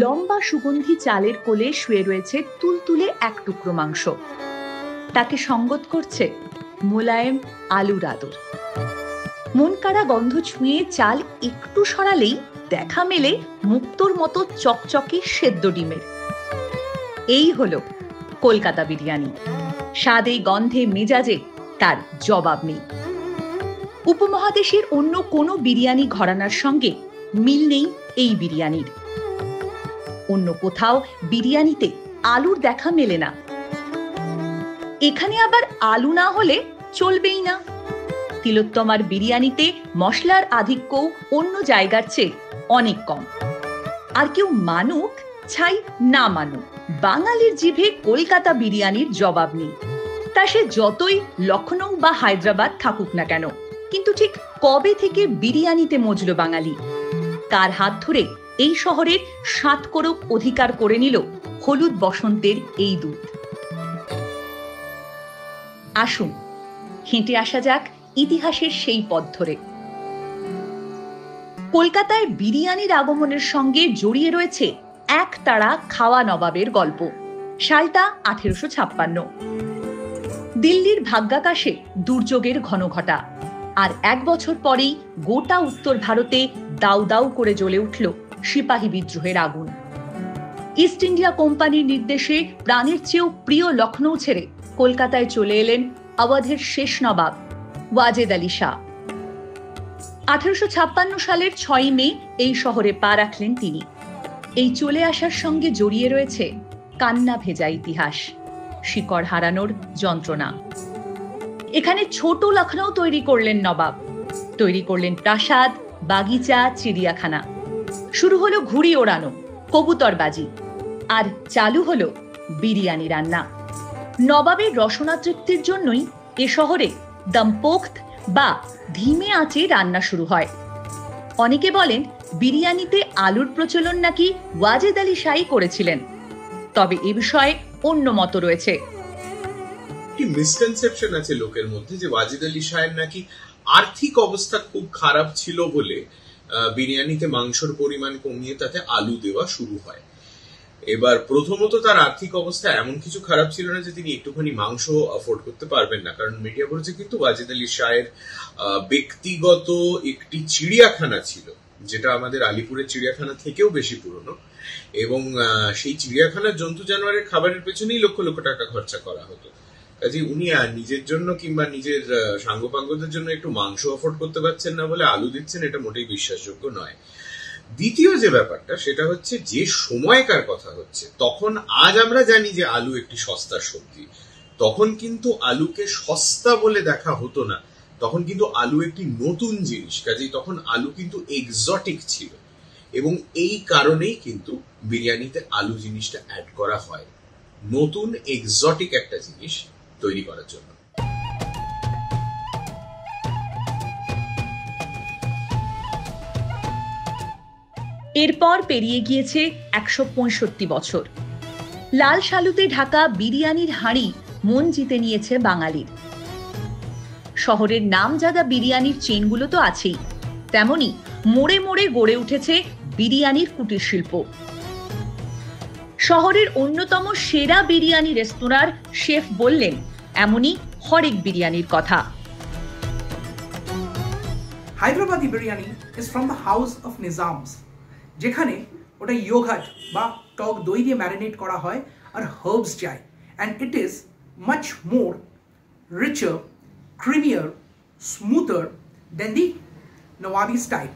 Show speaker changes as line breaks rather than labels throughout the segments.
লম্বা সুগন্ধি চালের কোলে শুয়ে রয়েছে তুলতুলে এক টুকরো মাংস। তাকে সঙ্গত করছে মোলায়েম আলুর আদর। মন কাড়া গন্ধ ছুঁয়ে চাল একটু সরালেই দেখা মেলে মুক্তোর মতো চকচকে সেদ্ধ ডিমের। এই হলো কলকাতা বিরিয়ানি। স্বাদে, গন্ধে, মেজাজে তার জবাব নেই। উপমহাদেশের অন্য কোনো বিরিয়ানি ঘরানার সঙ্গে মিল নেই এই বিরিয়ানির। অন্য কোথাও বিরিয়ানিতে আলুর দেখা মেলে না, এখানে আবার আলু না হলে চলবেই না। তিলোত্তমার বিরিয়ানিতে মশলার আধিক্যও অন্য জায়গার চেয়ে অনেক কম। আর কেউ মানুক ছাই না মানুক, বাঙালির জিভে কলকাতা বিরিয়ানির জবাব নেই। তা সে যতই লখনৌ বা হায়দ্রাবাদ থাকুক না কেন, কিন্তু ঠিক কবে থেকে বিরিয়ানিতে মজল বাঙালি? কার হাত ধরে এই শহরের 7 করোড় অধিকার করে নিল হলুদ বসন্তের এই দুধ? আসুন হেঁটে আসা যাক ইতিহাসের সেই পথ ধরে। কলকাতায় বিরিয়ানির আগমনের সঙ্গে জড়িয়ে রয়েছে একতাড়া খাওয়া নবাবের গল্প। সালটা 1856। দিল্লির ভাগ্যাকাশে দুর্যোগের ঘনঘটা। আর 1 বছর পরেই গোটা উত্তর ভারতে দাউ দাউ করে জ্বলে উঠল সিপাহী বিদ্রোহের আগুন। ইস্ট ইন্ডিয়া কোম্পানির নির্দেশে প্রাণের চেয়েও প্রিয় লখনৌ ছেড়ে কলকাতায় চলে এলেন আওয়াধের শেষ নবাব ওয়াজেদ আলী শাহ। 1856 সালের 6 মে এই শহরে পা রাখলেন তিনি। এই চলে আসার সঙ্গে জড়িয়ে রয়েছে কান্না ভেজা ইতিহাস, শিকড় হারানোর যন্ত্রণা। এখানে ছোট লখনৌ তৈরি করলেন নবাব, তৈরি করলেন প্রাসাদ, বাগিচা, চিড়িয়াখানা। শুরু হলো ঘুড়ি ওড়ানো, কবুতরবাজি, আর চালু হলো বিরিয়ানি রান্না। নবাবের রসনা তৃপ্তির জন্যই এ শহরে দমপোক্ত বা ধিমে আঁচে রান্না শুরু হয়। অনেকে বলেন বিরিয়ানিতে আলুর প্রচলন নাকি ওয়াজেদ আলী শাহই করেছিলেন, তবে এ বিষয়ে অন্য মত রয়েছে।
একটি মিসকনসেপশন আছে লোকের মধ্যে যে ওয়াজেদ আলী শাহের নাকি আর্থিক অবস্থা খুব খারাপ ছিল বলে বিরিয়ানিতে মাংসর পরিমাণ কমিয়ে তাতে আলু দেওয়া শুরু হয়। এবার প্রথমত তার আর্থিক অবস্থা এমন কিছু খারাপ ছিল না যে তিনি একটুখানি মাংস অ্যাফোর্ড করতে পারবেন না, কারণ মিডিয়া বলছে কিন্তু ওয়াজেদ আলী শাহের ব্যক্তিগত একটি চিড়িয়াখানা ছিল, যেটা আমাদের আলিপুরের চিড়িয়াখানা থেকেও বেশি পুরনো, এবং সেই চিড়িয়াখানার জন্তু জানোয়ারের খাবারের পেছনেই লক্ষ লক্ষ টাকা খরচা করা হতো। কাজে উনি নিজের জন্য কিংবা নিজের সাঙ্গপাঙ্গদের জন্য একটু মাংস অ্যাফোর্ড করতে পারছেন না বলে আলু দিচ্ছেন, এটা মোটেই বিশ্বাসযোগ্য নয়। দ্বিতীয় যে ব্যাপারটা সেটা হচ্ছে যে সময়কার কথা হচ্ছে, তখন আজ আমরা জানি যে আলু একটি সস্তা সবজি, তখন কিন্তু আলুকে সস্তা বলে দেখা হতো না, তখন কিন্তু আলু একটি নতুন জিনিস, কাজেই তখন আলু কিন্তু এক্সোটিক ছিল, এবং এই কারণেই কিন্তু বিরিয়ানিতে আলু জিনিসটা অ্যাড করা হয়, নতুন এক্সোটিক একটা জিনিস তৈরি করার জন্য।
এরপর পেরিয়ে গিয়েছে 165 বছর। লাল শালুতে ঢাকা বিরিয়ানির হাঁড়ি মন জিতে নিয়েছে বাঙালির। শহরের নামজাদা বিরিয়ানির চেনগুলো তো আছেই, তেমনি মোড়ে মোড়ে গড়ে উঠেছে বিরিয়ানির কুটির শিল্প। শহরের অন্যতম সেরা বিরিয়ানি রেস্তোরাঁর শেফ বললেন এমনই হরেক বিরিয়ানির কথা।
Hyderabadi biryani is from the house of Nizams, যেখানে ওটা ইয়োগার্ট বা টক দই দিয়ে ম্যারিনেট করা হয় আর হার্বস যায়, and it is much more richer, creamier, smoother than the nawabi style.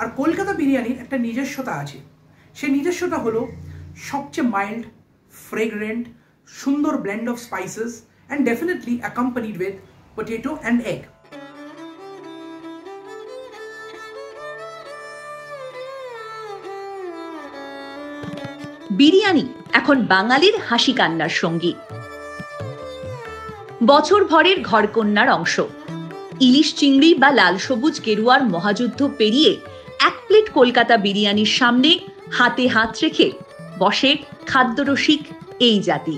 আর কলকাতা বিরিয়ানির একটা নিজস্বতা আছে, সেই নিজস্বতা হলো সবচেয়ে মাইল্ড, ফ্রেগ্রেন্ট, সুন্দর blend of spices and definitely accompanied with potato and egg.
Biryani এখন বাঙালির হাসি কান্নার সঙ্গী, বছর ভরের ঘরকন্যার অংশ। ইলিশ চিংড়ি বা লাল সবুজ গেরুয়ার মহাযুদ্ধ পেরিয়ে 1 প্লেট কলকাতা বিরিয়ানির সামনে হাতে হাত রেখে বসে খাদ্যরসিক এই জাতি।